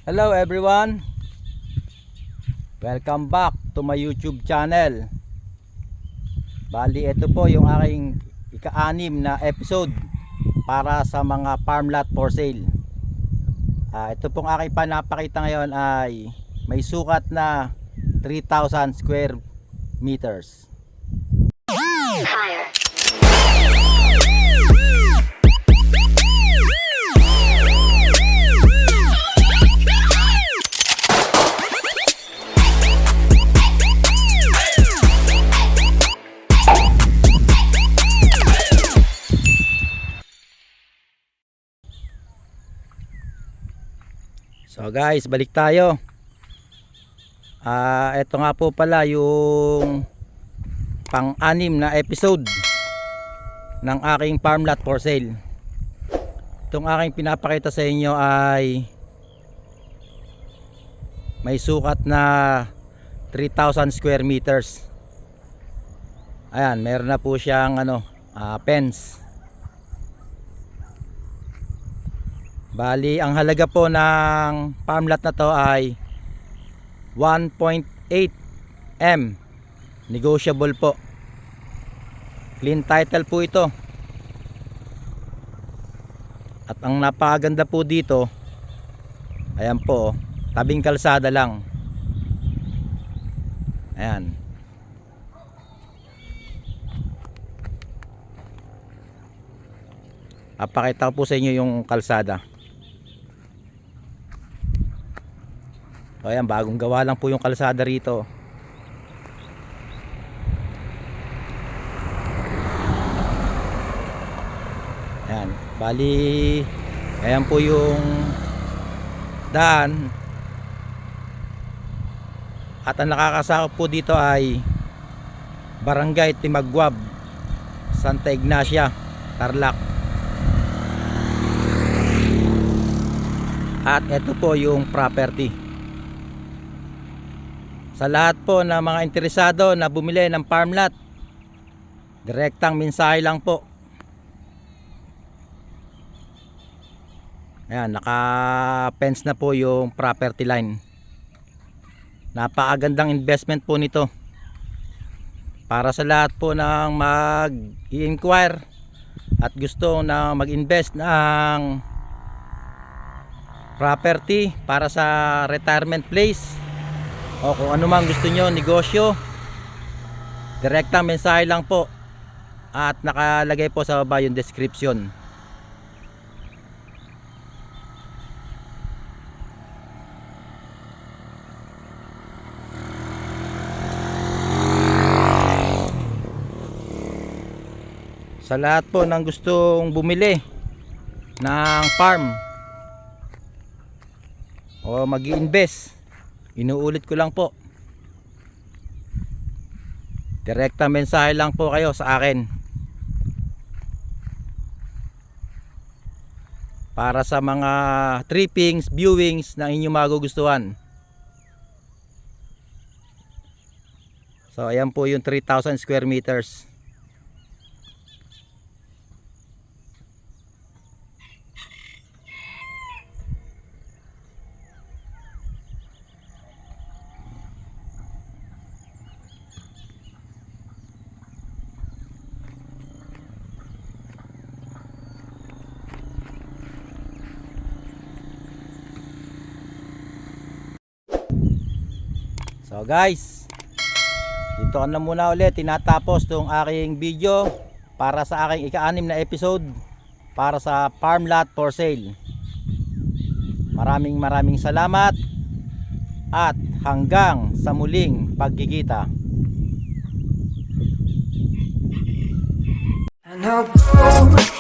Hello everyone, welcome back to my YouTube channel. Bali, ito po yung aking ika-6 na episode para sa mga farm lot for sale. Ito pong aking panapakita ngayon ay may sukat na 3,000 square meters. So guys, balik tayo. Ito nga po pala yung pang-6 na episode ng aking farm lot for sale. Itong aking pinapakita sa inyo ay may sukat na 3,000 square meters. Ayan, meron na po siyang fence. Bali, ang halaga po ng farm lot na to ay 1.8 M. Negotiable po. Clean title po ito. At ang napakaganda po dito, ayan po, tabing kalsada lang. Ayan. Papakita ko po sa inyo yung kalsada. So ayan, bagong gawa lang po yung kalsada rito. Ayan, bali ayan po yung daan. At ang nakakasakop po dito ay Barangay Timagwab, Santa Ignacia, Tarlac. At ito po yung property. Sa lahat po ng mga interesado na bumili ng farm lot, direktang mensahe lang po. Ayan, naka-fence na po yung property line. Napakagandang investment po nito. Para sa lahat po ng mag-i-inquire at gusto na mag-invest ng property para sa retirement place o kung ano mang gusto nyo, negosyo, direktang mensahe lang po at nakalagay po sa baba yung description. Sa lahat po ng gustong bumili ng farm o mag-i-invest, inuulit ko lang po, direkta mensahe lang po kayo sa akin para sa mga trippings, viewings na inyong magugustuhan. So ayan po yung 3,000 square meters. So guys, dito na muna ulit tinatapos tong aking video para sa aking ika-6 na episode para sa farm lot for sale. Maraming salamat at hanggang sa muling pagkikita. And I'll go